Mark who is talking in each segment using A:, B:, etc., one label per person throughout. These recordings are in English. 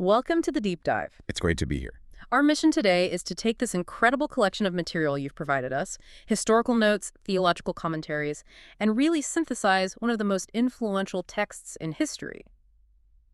A: Welcome to the Deep Dive.
B: It's great to be here.
A: Our mission today is to take this incredible collection of material you've provided us, historical notes, theological commentaries, and really synthesize one of the most influential texts in history,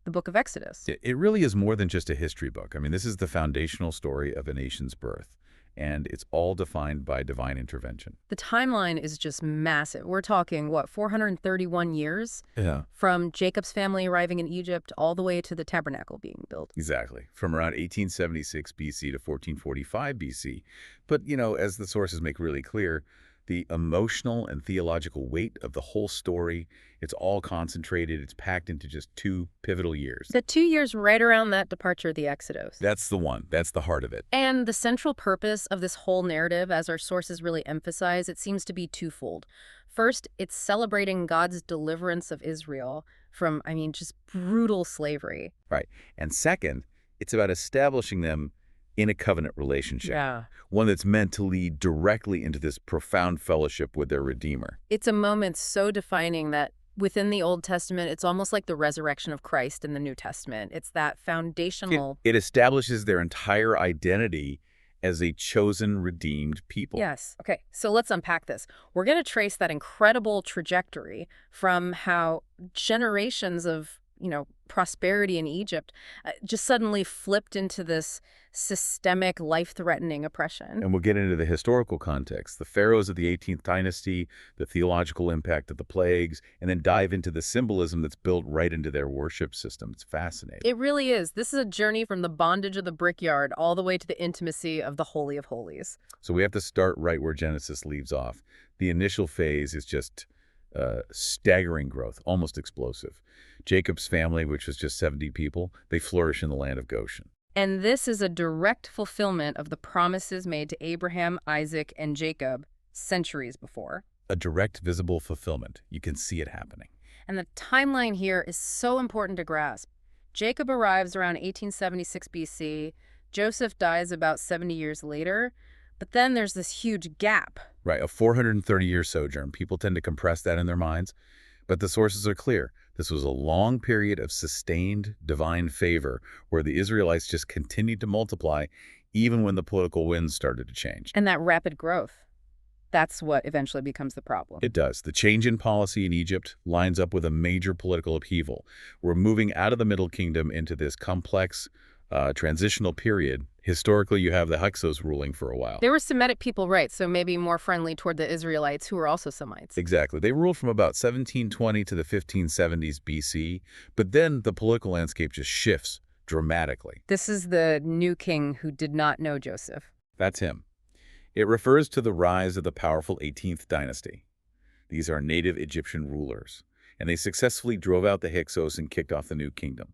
A: the Book of Exodus.
B: It really is more than just a history book. I mean, this is the foundational story of a nation's birth, and it's all defined by divine intervention.
A: The timeline is just massive. We're talking, 431 years?
B: Yeah.
A: From Jacob's family arriving in Egypt all the way to the Tabernacle being built.
B: Exactly. From around 1876 BC to 1445 BC. But, as the sources make really clear, the emotional and theological weight of the whole story, it's all concentrated, it's packed into just 2 pivotal years.
A: The 2 years right around that departure of the Exodus.
B: That's the one. That's the heart of it.
A: And the central purpose of this whole narrative, as our sources really emphasize, it seems to be twofold. First, it's celebrating God's deliverance of Israel from, just brutal slavery.
B: Right. And second, it's about establishing them in a covenant relationship.
A: Yeah.
B: One that's meant to lead directly into this profound fellowship with their Redeemer.
A: It's a moment so defining that within the Old Testament, it's almost like the resurrection of Christ in the New Testament. It's that foundational...
B: It establishes their entire identity as a chosen, redeemed people.
A: Yes. Okay, so let's unpack this. We're going to trace that incredible trajectory from how generations of, prosperity in Egypt just suddenly flipped into this systemic, life-threatening oppression.
B: And we'll get into the historical context, the pharaohs of the 18th dynasty, the theological impact of the plagues, and then dive into the symbolism that's built right into their worship system. It's fascinating.
A: It really is. This is a journey from the bondage of the brickyard all the way to the intimacy of the Holy of Holies.
B: So we have to start right where Genesis leaves off. The initial phase is just staggering growth, almost explosive. Jacob's family, which was just 70 people, they flourish in the land of Goshen.
A: And this is a direct fulfillment of the promises made to Abraham, Isaac, and Jacob centuries before.
B: A direct, visible fulfillment. You can see it happening.
A: And the timeline here is so important to grasp. Jacob arrives around 1876 BC. Joseph dies about 70 years later. But then there's this huge gap.
B: Right, a 430-year sojourn. People tend to compress that in their minds. But the sources are clear. This was a long period of sustained divine favor where the Israelites just continued to multiply even when the political winds started to change.
A: And that rapid growth, that's what eventually becomes the problem.
B: It does. The change in policy in Egypt lines up with a major political upheaval. We're moving out of the Middle Kingdom into this complex transitional period. Historically, you have the Hyksos ruling for a while.
A: They were Semitic people, right? So maybe more friendly toward the Israelites, who were also Semites.
B: Exactly. They ruled from about 1720 to the 1570s BC, but then the political landscape just shifts dramatically.
A: This is the new king who did not know Joseph.
B: That's him. It refers to the rise of the powerful 18th dynasty. These are native Egyptian rulers, and they successfully drove out the Hyksos and kicked off the new kingdom.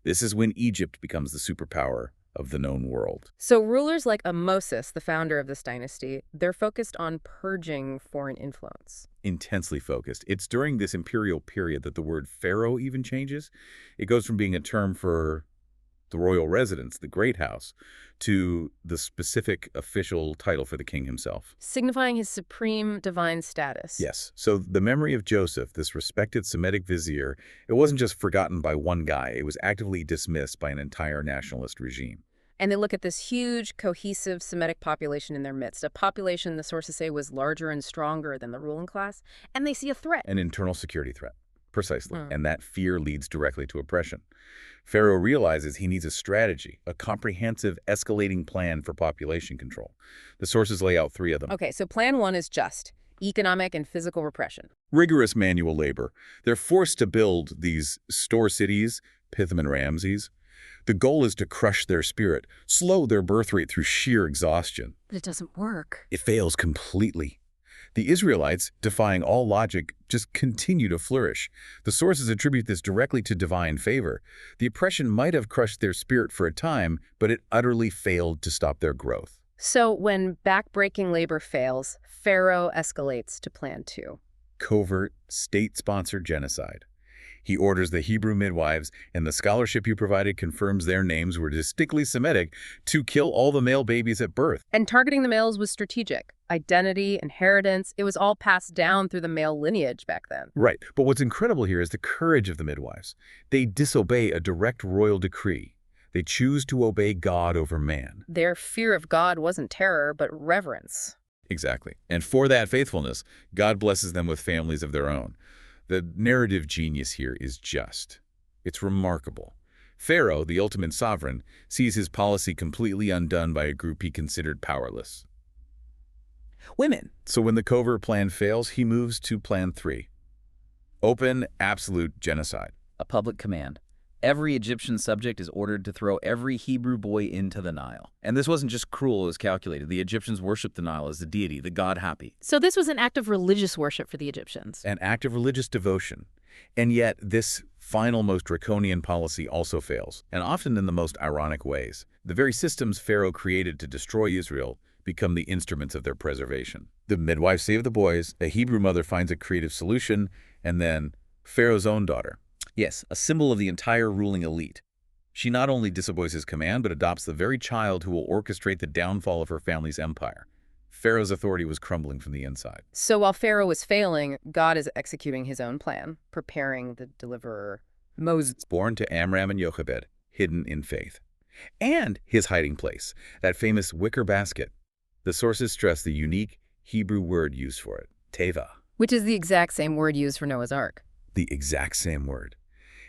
B: This is when Egypt becomes the superpower of the known world.
A: So rulers like Moses, the founder of this dynasty, they're focused on purging foreign influence.
B: Intensely focused. It's during this imperial period that the word pharaoh even changes. It goes from being a term for the royal residence, the great house, to the specific official title for the king himself.
A: Signifying his supreme divine status.
B: Yes. So the memory of Joseph, this respected Semitic vizier, it wasn't just forgotten by one guy. It was actively dismissed by an entire nationalist regime.
A: And they look at this huge, cohesive Semitic population in their midst, a population the sources say was larger and stronger than the ruling class, and they see a threat.
B: An internal security threat. Precisely. And that fear leads directly to oppression. Pharaoh realizes he needs a strategy, a comprehensive escalating plan for population control. The sources lay out 3 of them.
A: Okay, so plan 1 is just economic and physical repression.
B: Rigorous manual labor. They're forced to build these store cities, Pithom and Ramses. The goal is to crush their spirit, slow their birth rate through sheer exhaustion.
A: But it doesn't work.
B: It fails completely. The Israelites, defying all logic, just continue to flourish. The sources attribute this directly to divine favor. The oppression might have crushed their spirit for a time, but it utterly failed to stop their growth.
A: So when backbreaking labor fails, Pharaoh escalates to plan 2.
B: Covert, state-sponsored genocide. He orders the Hebrew midwives, and the scholarship you provided confirms their names were distinctly Semitic, to kill all the male babies at birth.
A: And targeting the males was strategic. Identity, inheritance, it was all passed down through the male lineage back then.
B: Right. But what's incredible here is the courage of the midwives. They disobey a direct royal decree. They choose to obey God over man.
A: Their fear of God wasn't terror, but reverence.
B: Exactly. And for that faithfulness, God blesses them with families of their own. The narrative genius here is just. It's remarkable. Pharaoh, the ultimate sovereign, sees his policy completely undone by a group he considered powerless.
C: Women.
B: So when the covert plan fails, he moves to plan 3. Open, absolute genocide.
C: A public command. Every Egyptian subject is ordered to throw every Hebrew boy into the Nile. And this wasn't just cruel, it was calculated. The Egyptians worshipped the Nile as the deity, the god Hapi.
A: So this was an act of religious worship for the Egyptians.
B: An act of religious devotion. And yet, this final, most draconian policy also fails, and often in the most ironic ways. The very systems Pharaoh created to destroy Israel become the instruments of their preservation. The midwives save the boys, a Hebrew mother finds a creative solution, and then Pharaoh's own daughter.
C: Yes, a symbol of the entire ruling elite.
B: She not only disobeys his command, but adopts the very child who will orchestrate the downfall of her family's empire. Pharaoh's authority was crumbling from the inside.
A: So while Pharaoh was failing, God is executing his own plan, preparing the deliverer, Moses.
B: Born to Amram and Jochebed, hidden in faith. And his hiding place, that famous wicker basket. The sources stress the unique Hebrew word used for it, teva.
A: Which is the exact same word used for Noah's Ark.
B: The exact same word.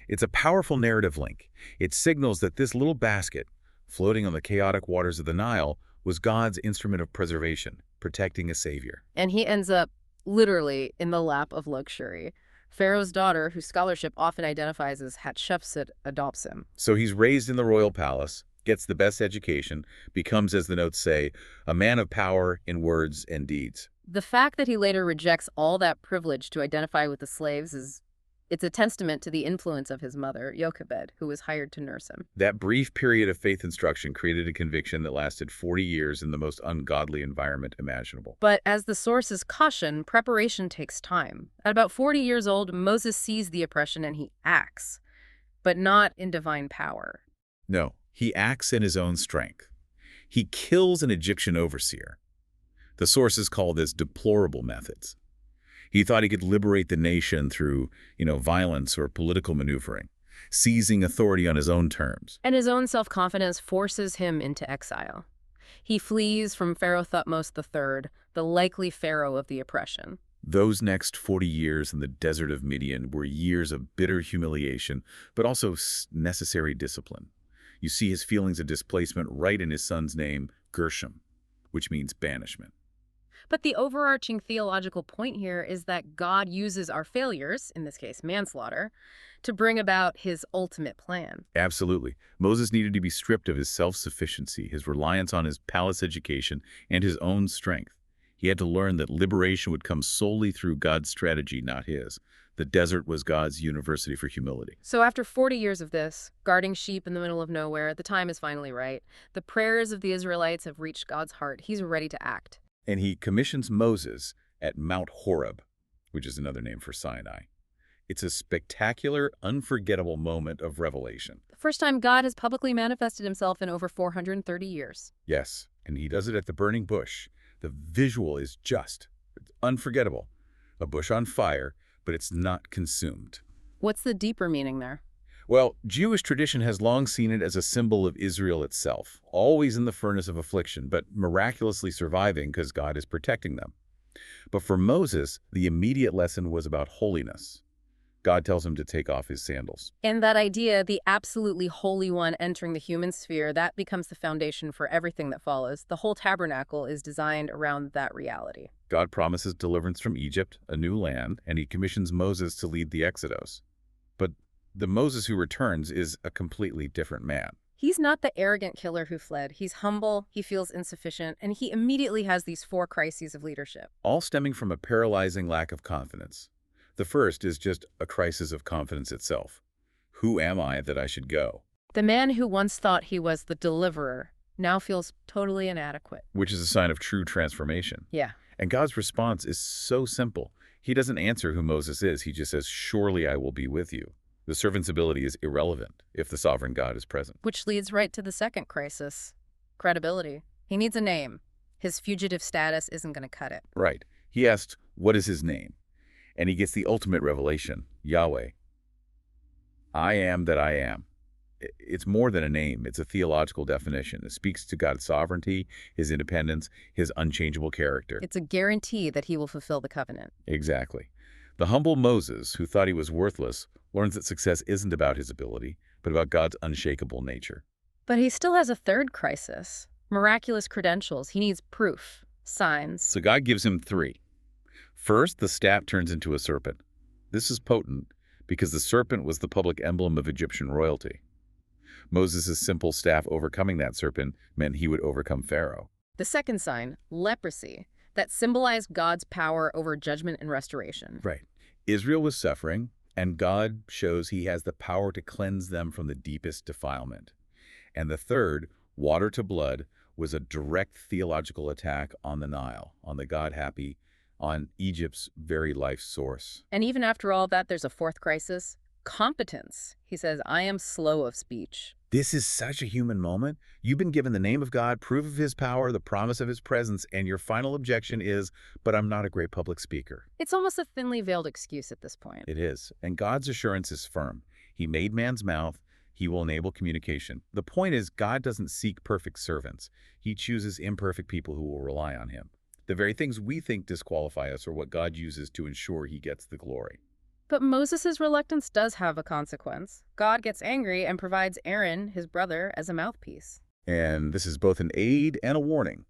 B: It's a powerful narrative link. It signals that this little basket, floating on the chaotic waters of the Nile, was God's instrument of preservation, protecting a savior.
A: And he ends up literally in the lap of luxury. Pharaoh's daughter, whose scholarship often identifies as Hatshepsut, adopts him.
B: So he's raised in the royal palace, gets the best education, becomes, as the notes say, a man of power in words and deeds.
A: The fact that he later rejects all that privilege to identify with the slaves it's a testament to the influence of his mother, Jochebed, who was hired to nurse him.
B: That brief period of faith instruction created a conviction that lasted 40 years in the most ungodly environment imaginable.
A: But as the sources caution, preparation takes time. At about 40 years old, Moses sees the oppression and he acts, but not in divine power.
B: No, he acts in his own strength. He kills an Egyptian overseer. The sources call this deplorable methods. He thought he could liberate the nation through, violence or political maneuvering, seizing authority on his own terms.
A: And his own self-confidence forces him into exile. He flees from Pharaoh Thutmose III, the likely pharaoh of the oppression.
B: Those next 40 years in the desert of Midian were years of bitter humiliation, but also necessary discipline. You see his feelings of displacement right in his son's name, Gershom, which means banishment.
A: But the overarching theological point here is that God uses our failures, in this case manslaughter, to bring about his ultimate plan.
B: Absolutely. Moses needed to be stripped of his self-sufficiency, his reliance on his palace education, and his own strength. He had to learn that liberation would come solely through God's strategy, not his. The desert was God's university for humility.
A: So after 40 years of this, guarding sheep in the middle of nowhere, the time is finally right. The prayers of the Israelites have reached God's heart. He's ready to act.
B: And he commissions Moses at Mount Horeb, which is another name for Sinai. It's a spectacular, unforgettable moment of revelation.
A: The first time God has publicly manifested himself in over 430 years.
B: Yes, and he does it at the burning bush. The visual is just unforgettable. A bush on fire, but it's not consumed.
A: What's the deeper meaning there?
B: Well, Jewish tradition has long seen it as a symbol of Israel itself, always in the furnace of affliction, but miraculously surviving because God is protecting them. But for Moses, the immediate lesson was about holiness. God tells him to take off his sandals.
A: And that idea, the absolutely holy one entering the human sphere, that becomes the foundation for everything that follows. The whole tabernacle is designed around that reality.
B: God promises deliverance from Egypt, a new land, and he commissions Moses to lead the Exodus. But the Moses who returns is a completely different man.
A: He's not the arrogant killer who fled. He's humble, he feels insufficient, and he immediately has these 4 crises of leadership.
B: All stemming from a paralyzing lack of confidence. The first is just a crisis of confidence itself. Who am I that I should go?
A: The man who once thought he was the deliverer now feels totally inadequate.
B: Which is a sign of true transformation.
A: Yeah.
B: And God's response is so simple. He doesn't answer who Moses is. He just says, "Surely I will be with you." The servant's ability is irrelevant if the sovereign God is present.
A: Which leads right to the second crisis, credibility. He needs a name. His fugitive status isn't going to cut it.
B: Right. He asked, what is his name? And he gets the ultimate revelation, Yahweh. I am that I am. It's more than a name. It's a theological definition. It speaks to God's sovereignty, his independence, his unchangeable character.
A: It's a guarantee that he will fulfill the covenant.
B: Exactly. The humble Moses, who thought he was worthless, learns that success isn't about his ability, but about God's unshakable nature.
A: But he still has a third crisis. Miraculous credentials. He needs proof, signs.
B: So God gives him 3. First, the staff turns into a serpent. This is potent because the serpent was the public emblem of Egyptian royalty. Moses' simple staff overcoming that serpent meant he would overcome Pharaoh.
A: The second sign, leprosy, that symbolized God's power over judgment and restoration.
B: Right. Israel was suffering, and God shows he has the power to cleanse them from the deepest defilement. And the third, water to blood, was a direct theological attack on the Nile, on the God-happy, on Egypt's very life source.
A: And even after all that, there's a fourth crisis, competence. He says, I am slow of speech.
B: This is such a human moment. You've been given the name of God, proof of his power, the promise of his presence, and your final objection is, but I'm not a great public speaker.
A: It's almost a thinly veiled excuse at this point.
B: It is. And God's assurance is firm. He made man's mouth. He will enable communication. The point is, God doesn't seek perfect servants. He chooses imperfect people who will rely on him. The very things we think disqualify us are what God uses to ensure he gets the glory.
A: But Moses' reluctance does have a consequence. God gets angry and provides Aaron, his brother, as a mouthpiece.
B: And this is both an aid and a warning.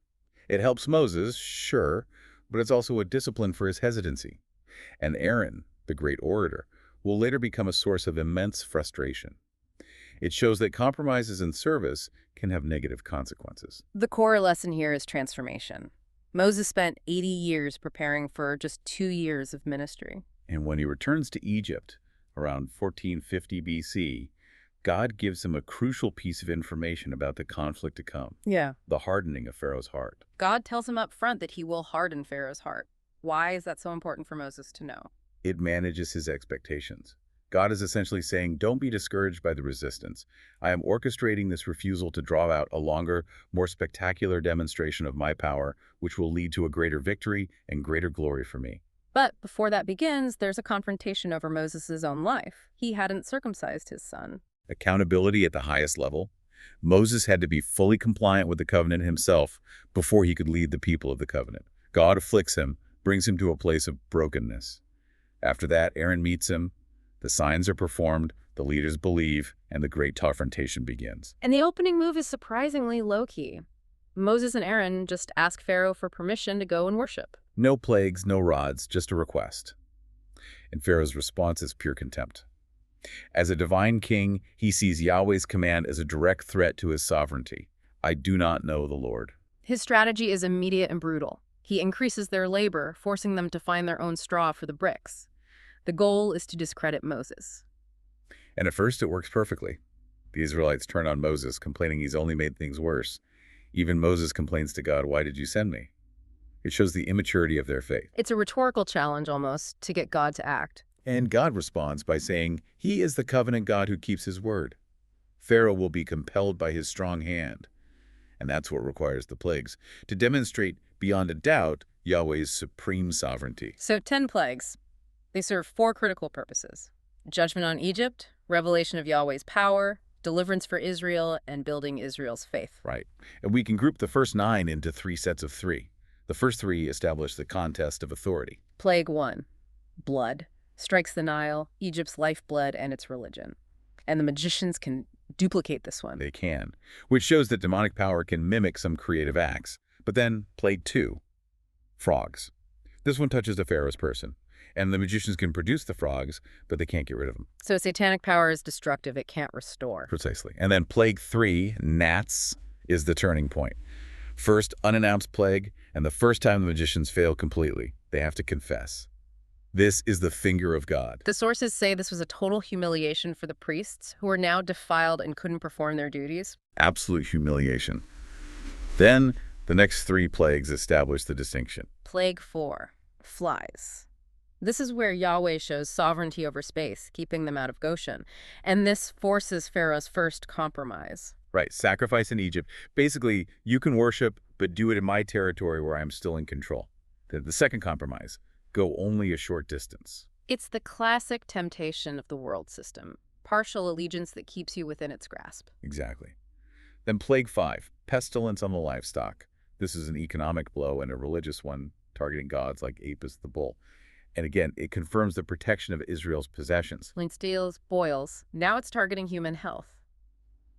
B: It helps Moses, sure, but it's also a discipline for his hesitancy. And Aaron, the great orator, will later become a source of immense frustration. It shows that compromises in service can have negative consequences.
A: The core lesson here is transformation. Moses spent 80 years preparing for just 2 years of ministry.
B: And when he returns to Egypt, around 1450 BC, God gives him a crucial piece of information about the conflict to come.
A: Yeah.
B: The hardening of Pharaoh's heart.
A: God tells him up front that he will harden Pharaoh's heart. Why is that so important for Moses to know?
B: It manages his expectations. God is essentially saying, don't be discouraged by the resistance. I am orchestrating this refusal to draw out a longer, more spectacular demonstration of my power, which will lead to a greater victory and greater glory for me.
A: But before that begins, there's a confrontation over Moses' own life. He hadn't circumcised his son.
B: Accountability at the highest level. Moses had to be fully compliant with the covenant himself before he could lead the people of the covenant. God afflicts him, brings him to a place of brokenness. After that, Aaron meets him. The signs are performed, the leaders believe, and the great confrontation begins.
A: And the opening move is surprisingly low-key. Moses and Aaron just ask Pharaoh for permission to go and worship.
B: No plagues, no rods, just a request. And Pharaoh's response is pure contempt. As a divine king, he sees Yahweh's command as a direct threat to his sovereignty. I do not know the Lord.
A: His strategy is immediate and brutal. He increases their labor, forcing them to find their own straw for the bricks. The goal is to discredit Moses.
B: And at first it works perfectly. The Israelites turn on Moses, complaining he's only made things worse. Even Moses complains to God, why did you send me? It shows the immaturity of their faith.
A: It's a rhetorical challenge almost to get God to act.
B: And God responds by saying, he is the covenant God who keeps his word. Pharaoh will be compelled by his strong hand. And that's what requires the plagues, to demonstrate beyond a doubt Yahweh's supreme sovereignty.
A: So 10 plagues. They serve 4 critical purposes: judgment on Egypt, revelation of Yahweh's power, deliverance for Israel, and building Israel's faith.
B: Right. And we can group the first 9 into 3 sets of 3. The first 3 establish the contest of authority.
A: Plague 1, blood, strikes the Nile, Egypt's lifeblood, and its religion. And the magicians can duplicate this one.
B: They can, which shows that demonic power can mimic some creative acts. But then, plague 2, frogs. This one touches the Pharaoh's person. And the magicians can produce the frogs, but they can't get rid of them.
A: So satanic power is destructive. It can't restore.
B: Precisely. And then plague 3, gnats, is the turning point. First unannounced plague, and the first time the magicians fail completely. They have to confess. This is the finger of God.
A: The sources say this was a total humiliation for the priests, who were now defiled and couldn't perform their duties.
B: Absolute humiliation. Then the next 3 plagues establish the distinction.
A: Plague 4, flies. This is where Yahweh shows sovereignty over space, keeping them out of Goshen. And this forces Pharaoh's first compromise.
B: Right, sacrifice in Egypt. Basically, you can worship, but do it in my territory where I'm still in control. The second compromise, go only a short distance.
A: It's the classic temptation of the world system. partial allegiance that keeps you within its grasp.
B: Exactly. Then Plague 5, pestilence on the livestock. This is an economic blow and a religious one, targeting gods like Apis the bull. And again, it confirms the protection of Israel's possessions.
A: Link steals, boils. Now it's targeting human health.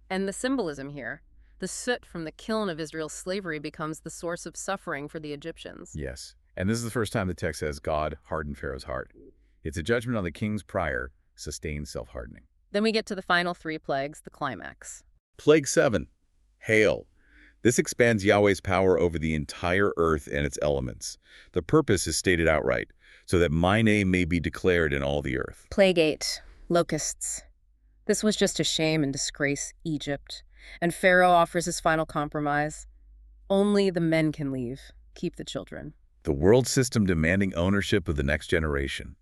A: And the symbolism here, the soot from the kiln of Israel's slavery becomes the source of suffering for the Egyptians.
B: Yes. And this is the first time the text says God hardened Pharaoh's heart. It's a judgment on the king's prior, sustained self-hardening.
A: Then we get to the final three plagues, the climax.
B: Plague 7, hail. This expands Yahweh's power over the entire earth and its elements. The purpose is stated outright, so that my name may be declared in all the earth.
A: Plague 8, locusts. This was just to shame and disgrace Egypt. And Pharaoh offers his final compromise. Only the men can leave. Keep the children.
B: The world system demanding ownership of the next generation.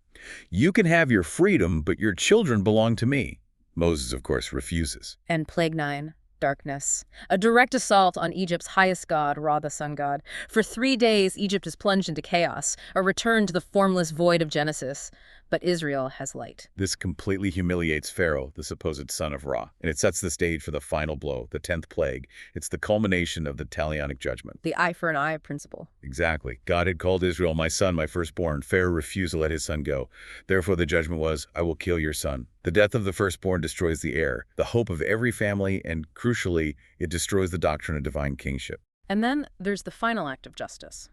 B: You can have your freedom, but your children belong to me. Moses, of course, refuses.
A: And Plague 9, darkness. A direct assault on Egypt's highest god, Ra, the sun god. For 3 days, Egypt is plunged into chaos, a return to the formless void of Genesis. But Israel has light.
B: This completely humiliates Pharaoh, the supposed son of Ra, and it sets the stage for the final blow, the 10th plague. It's the culmination of the Talionic judgment.
A: The eye for an eye principle.
B: Exactly. God had called Israel, my son, my firstborn. Pharaoh refused to let his son go. Therefore, the judgment was, I will kill your son. The death of the firstborn destroys the heir, the hope of every family, and crucially, it destroys the doctrine of divine kingship.
A: And then there's the final act of justice,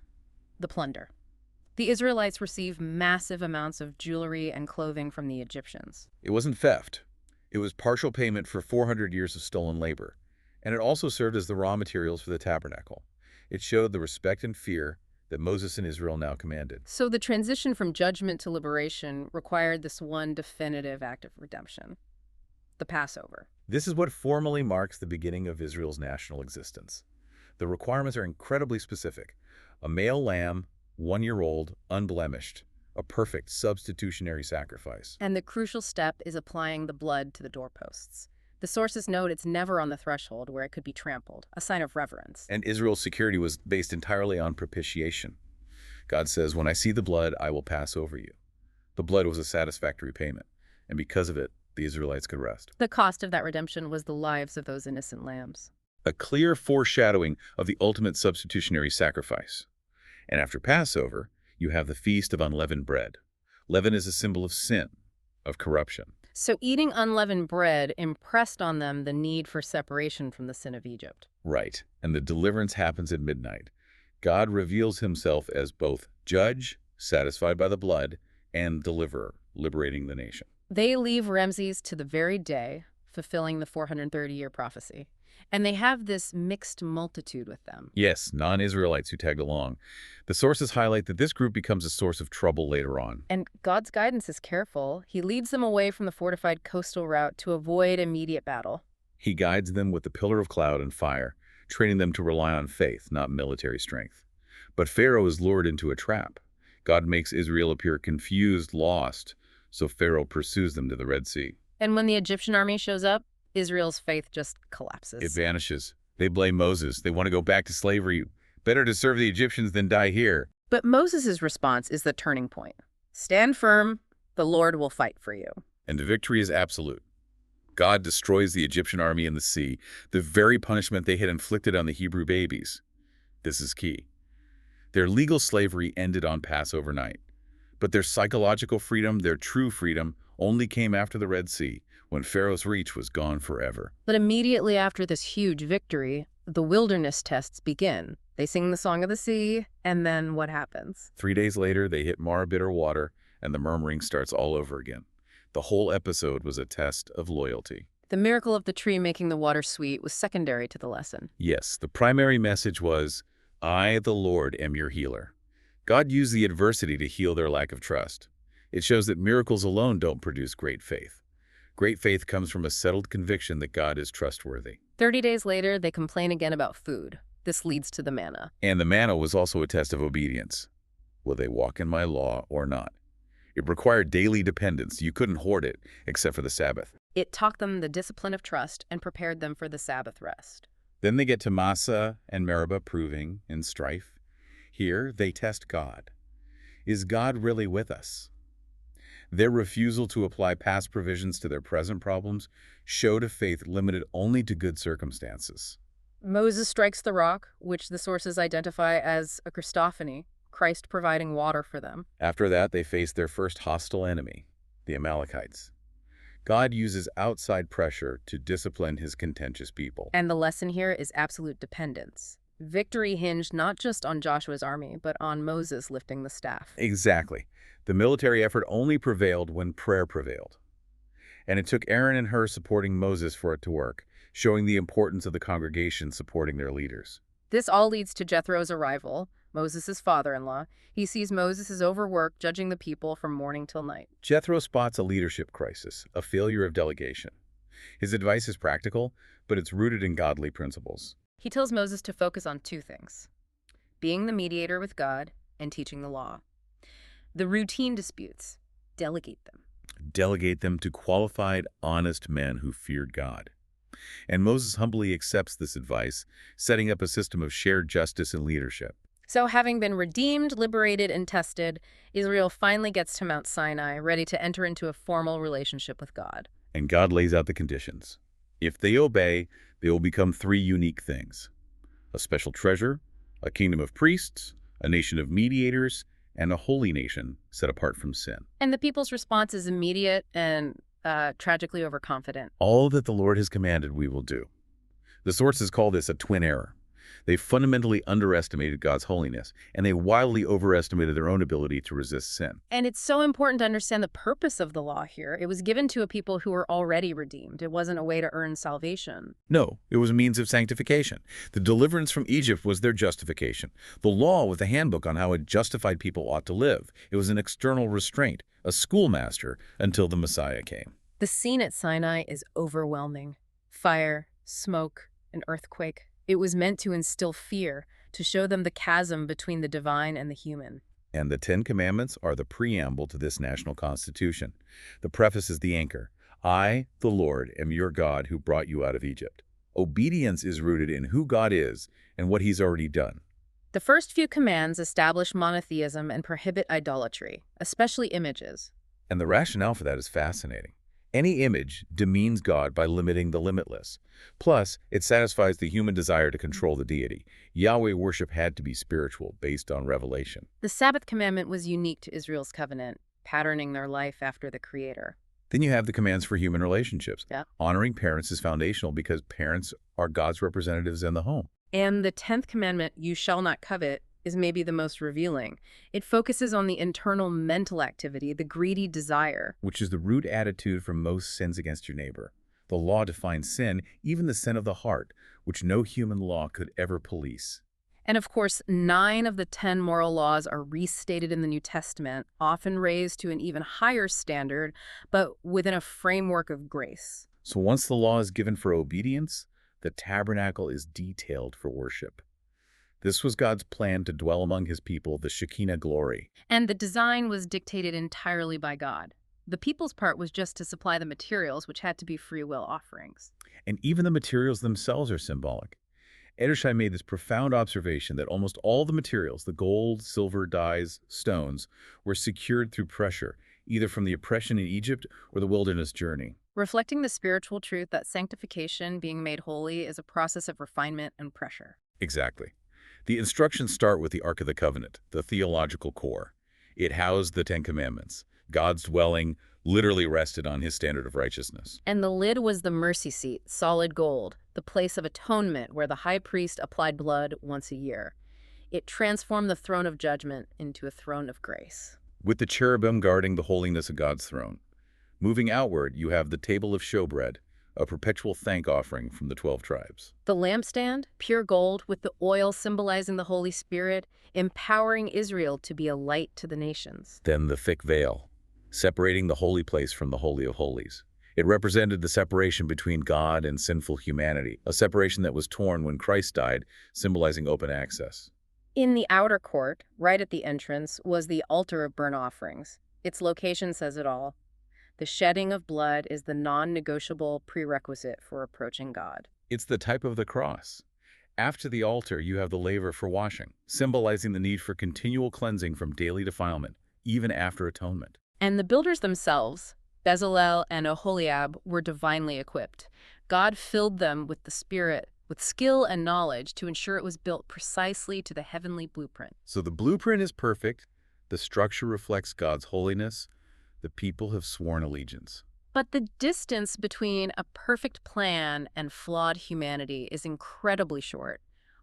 A: the plunder. The Israelites receive massive amounts of jewelry and clothing from the Egyptians.
B: It wasn't theft. It was partial payment for 400 years of stolen labor. And it also served as the raw materials for the Tabernacle. It showed the respect and fear that Moses and Israel now commanded.
A: So the transition from judgment to liberation required this one definitive act of redemption, the Passover.
B: This is what formally marks the beginning of Israel's national existence. The requirements are incredibly specific. A male lamb, 1-year-old, unblemished, a perfect substitutionary sacrifice.
A: And the crucial step is applying the blood to the doorposts. The sources note it's never on the threshold where it could be trampled, a sign of reverence.
B: And Israel's security was based entirely on propitiation. God says, when I see the blood, I will pass over you. The blood was a satisfactory payment, and because of it, the Israelites could rest.
A: The cost of that redemption was the lives of those innocent lambs.
B: A clear foreshadowing of the ultimate substitutionary sacrifice. And after Passover, you have the Feast of Unleavened Bread. Leaven is a symbol of sin, of corruption.
A: So eating unleavened bread impressed on them the need for separation from the sin of Egypt.
B: Right, and the deliverance happens at midnight. God reveals himself as both judge, satisfied by the blood, and deliverer, liberating the nation.
A: They leave Ramses to the very day, fulfilling the 430-year prophecy. And they have this mixed multitude with them.
B: Yes, non-Israelites who tagged along. The sources highlight that this group becomes a source of trouble later on.
A: And God's guidance is careful. He leads them away from the fortified coastal route to avoid immediate battle.
B: He guides them with the pillar of cloud and fire, training them to rely on faith, not military strength. But Pharaoh is lured into a trap. God makes Israel appear confused, lost, so Pharaoh pursues them to the Red Sea.
A: And when the Egyptian army shows up, Israel's faith just collapses.
B: It vanishes. They blame Moses. They want to go back to slavery. Better to serve the Egyptians than die here.
A: But Moses' response is the turning point. Stand firm, the Lord will fight for you.
B: And the victory is absolute. God destroys the Egyptian army in the sea, the very punishment they had inflicted on the Hebrew babies. This is key. Their legal slavery ended on Passover night. But their psychological freedom, their true freedom, only came after the Red Sea, when Pharaoh's reach was gone forever.
A: But immediately after this huge victory, the wilderness tests begin. They sing the Song of the Sea, and then what happens?
B: 3 days later, they hit Mara bitter water, and the murmuring starts all over again. The whole episode was a test of loyalty.
A: The miracle of the tree making the water sweet was secondary to the lesson.
B: Yes, the primary message was, I, the Lord, am your healer. God used the adversity to heal their lack of trust. It shows that miracles alone don't produce great faith. Great faith comes from a settled conviction that God is trustworthy.
A: 30 days later, they complain again about food. This leads to the manna.
B: And the manna was also a test of obedience. Will they walk in my law or not? It required daily dependence. You couldn't hoard it, except for the Sabbath.
A: It taught them the discipline of trust and prepared them for the Sabbath rest.
B: Then they get to Massah and Meribah proving in strife. Here, they test God. Is God really with us? Their refusal to apply past provisions to their present problems showed a faith limited only to good circumstances.
A: Moses strikes the rock, which the sources identify as a Christophany, Christ providing water for them.
B: After that, they faced their first hostile enemy, the Amalekites. God uses outside pressure to discipline his contentious people.
A: And the lesson here is absolute dependence. Victory hinged not just on Joshua's army, but on Moses lifting the staff.
B: Exactly. The military effort only prevailed when prayer prevailed. And it took Aaron and Hur supporting Moses for it to work, showing the importance of the congregation supporting their leaders.
A: This all leads to Jethro's arrival, Moses' father-in-law. He sees Moses is overworked, judging the people from morning till night.
B: Jethro spots a leadership crisis, a failure of delegation. His advice is practical, but it's rooted in godly principles.
A: He tells Moses to focus on two things: being the mediator with God and teaching the law. The routine disputes, delegate them.
B: Delegate them to qualified, honest men who feared God. And Moses humbly accepts this advice, setting up a system of shared justice and leadership.
A: So having been redeemed, liberated, and tested, Israel finally gets to Mount Sinai, ready to enter into a formal relationship with God.
B: And God lays out the conditions. If they obey, they will become three unique things: a special treasure, a kingdom of priests, a nation of mediators, and a holy nation set apart from sin.
A: And the people's response is immediate and tragically overconfident.
B: All that the Lord has commanded we will do. The sources call this a twin error. They fundamentally underestimated God's holiness, and they wildly overestimated their own ability to resist sin.
A: And it's so important to understand the purpose of the law here. It was given to a people who were already redeemed. It wasn't a way to earn salvation.
B: No, it was a means of sanctification. The deliverance from Egypt was their justification. The law was the handbook on how a justified people ought to live. It was an external restraint, a schoolmaster, until the Messiah came.
A: The scene at Sinai is overwhelming. Fire, smoke, an earthquake. It was meant to instill fear, to show them the chasm between the divine and the human.
B: And the Ten Commandments are the preamble to this national constitution. The preface is the anchor. I, the Lord, am your God who brought you out of Egypt. Obedience is rooted in who God is and what he's already done.
A: The first few commands establish monotheism and prohibit idolatry, especially images.
B: And the rationale for that is fascinating. Any image demeans God by limiting the limitless. Plus, it satisfies the human desire to control the deity. Yahweh worship had to be spiritual, based on revelation.
A: The Sabbath commandment was unique to Israel's covenant, patterning their life after the Creator.
B: Then you have the commands for human relationships.
A: Yeah.
B: Honoring parents is foundational because parents are God's representatives in the home.
A: And the 10th commandment, you shall not covet, is maybe the most revealing. It focuses on the internal mental activity, the greedy desire.
B: Which is the root attitude for most sins against your neighbor. The law defines sin, even the sin of the heart, which no human law could ever police.
A: And of course, 9 of the 10 moral laws are restated in the New Testament, often raised to an even higher standard, but within a framework of grace.
B: So once the law is given for obedience, the tabernacle is detailed for worship. This was God's plan to dwell among his people, the Shekinah glory.
A: And the design was dictated entirely by God. The people's part was just to supply the materials, which had to be free will offerings.
B: And even the materials themselves are symbolic. Edersheim made this profound observation that almost all the materials, the gold, silver, dyes, stones, were secured through pressure, either from the oppression in Egypt or the wilderness journey.
A: Reflecting the spiritual truth that sanctification, being made holy, is a process of refinement and pressure.
B: Exactly. The instructions start with the Ark of the Covenant, the theological core. It housed the Ten Commandments. God's dwelling literally rested on his standard of righteousness.
A: And the lid was the mercy seat, solid gold, the place of atonement where the high priest applied blood once a year. It transformed the throne of judgment into a throne of grace.
B: With the cherubim guarding the holiness of God's throne. Moving outward, you have the table of showbread, a perpetual thank offering from the 12 tribes.
A: The lampstand, pure gold with the oil symbolizing the Holy Spirit, empowering Israel to be a light to the nations.
B: Then the thick veil, separating the holy place from the Holy of Holies. It represented the separation between God and sinful humanity, a separation that was torn when Christ died, symbolizing open access.
A: In the outer court, right at the entrance, was the altar of burnt offerings. Its location says it all. The shedding of blood is the non-negotiable prerequisite for approaching God.
B: It's the type of the cross. After the altar, you have the laver for washing, symbolizing the need for continual cleansing from daily defilement, even after atonement.
A: And the builders themselves, Bezalel and Oholiab, were divinely equipped. God filled them with the Spirit, with skill and knowledge to ensure it was built precisely to the heavenly blueprint.
B: So the blueprint is perfect, the structure reflects God's holiness, the people have sworn allegiance.
A: But the distance between a perfect plan and flawed humanity is incredibly short.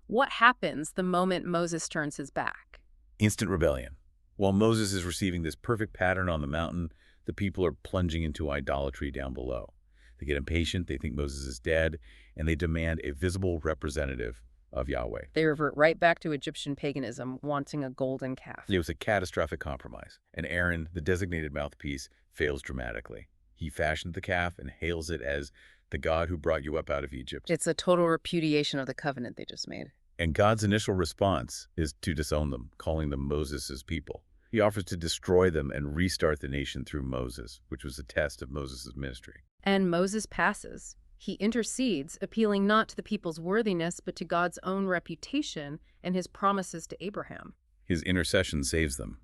A: What happens the moment Moses turns his back?
B: Instant rebellion. While Moses is receiving this perfect pattern on the mountain, the people are plunging into idolatry down below. They get impatient, they think Moses is dead, and they demand a visible representative of Yahweh.
A: They revert right back to Egyptian paganism, wanting a golden calf.
B: It was a catastrophic compromise, and Aaron, the designated mouthpiece, fails dramatically. He fashioned the calf and hails it as the God who brought you up out of Egypt.
A: It's a total repudiation of the covenant they just made.
B: And God's initial response is to disown them, calling them Moses' people. He offers to destroy them and restart the nation through Moses, which was a test of Moses' ministry.
A: And Moses passes. He intercedes, appealing not to the people's worthiness, but to God's own reputation and his promises to Abraham.
B: His intercession saves them.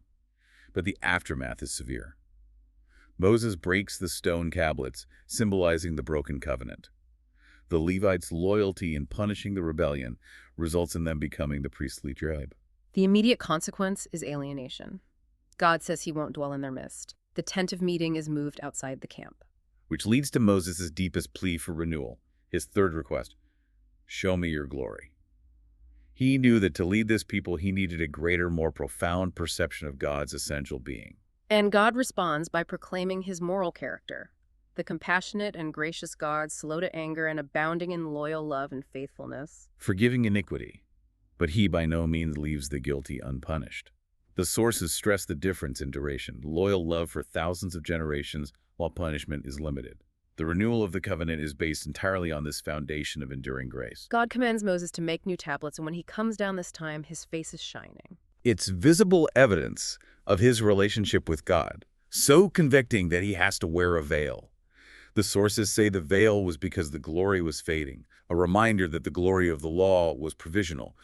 B: But the aftermath is severe. Moses breaks the stone tablets, symbolizing the broken covenant. The Levites' loyalty in punishing the rebellion results in them becoming the priestly tribe.
A: The immediate consequence is alienation. God says he won't dwell in their midst. The tent of meeting is moved outside the camp.
B: Which leads to Moses' deepest plea for renewal, his third request, show me your glory. He knew that to lead this people, he needed a greater, more profound perception of God's essential being.
A: And God responds by proclaiming his moral character, the compassionate and gracious God, slow to anger and abounding in loyal love and faithfulness.
B: Forgiving iniquity, but he by no means leaves the guilty unpunished. The sources stress the difference in duration, loyal love for thousands of generations, while punishment is limited. The renewal of the covenant is based entirely on this foundation of enduring grace.
A: God commands Moses to make new tablets, and when he comes down this time, his face is shining.
B: It's visible evidence of his relationship with God, so convicting that he has to wear a veil. The sources say the veil was because the glory was fading, a reminder that the glory of the law was provisional,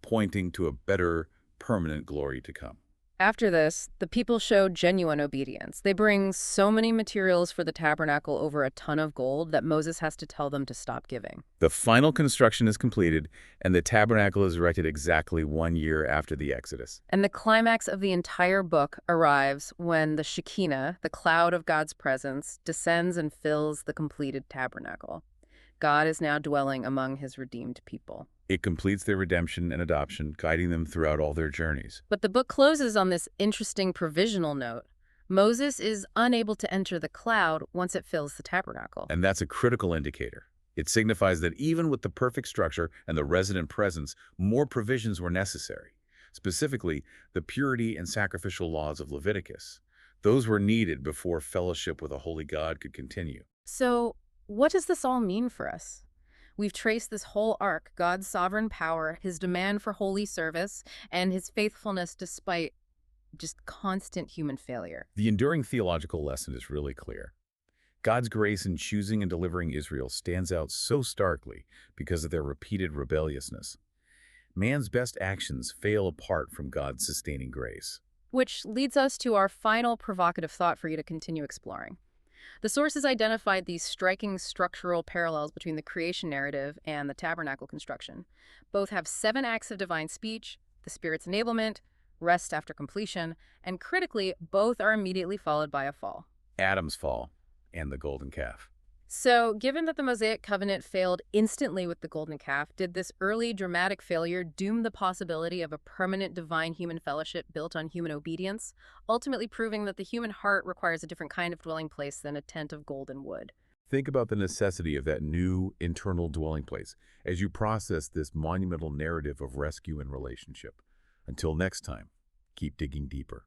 B: pointing to a better, permanent glory to come.
A: After this, the people showed genuine obedience. They bring so many materials for the tabernacle, over a ton of gold, that Moses has to tell them to stop giving.
B: The final construction is completed, and the tabernacle is erected exactly 1 year after the Exodus.
A: And the climax of the entire book arrives when the Shekinah, the cloud of God's presence, descends and fills the completed tabernacle. God is now dwelling among his redeemed people.
B: It completes their redemption and adoption, guiding them throughout all their journeys.
A: But the book closes on this interesting provisional note. Moses is unable to enter the cloud once it fills the tabernacle.
B: And that's a critical indicator. It signifies that even with the perfect structure and the resident presence, more provisions were necessary. Specifically, the purity and sacrificial laws of Leviticus. Those were needed before fellowship with a holy God could continue.
A: So, what does this all mean for us? We've traced this whole arc, God's sovereign power, his demand for holy service, and his faithfulness despite just constant human failure.
B: The enduring theological lesson is really clear. God's grace in choosing and delivering Israel stands out so starkly because of their repeated rebelliousness. Man's best actions fail apart from God's sustaining grace.
A: Which leads us to our final provocative thought for you to continue exploring. The sources identified these striking structural parallels between the creation narrative and the tabernacle construction. Both have 7 acts of divine speech, the Spirit's enablement, rest after completion, and critically, both are immediately followed by a fall.
B: Adam's fall and the golden calf.
A: So, given that the Mosaic covenant failed instantly with the golden calf, did this early dramatic failure doom the possibility of a permanent divine human fellowship built on human obedience, ultimately proving that the human heart requires a different kind of dwelling place than a tent of gold and wood?
B: Think about the necessity of that new internal dwelling place as you process this monumental narrative of rescue and relationship. Until next time, keep digging deeper.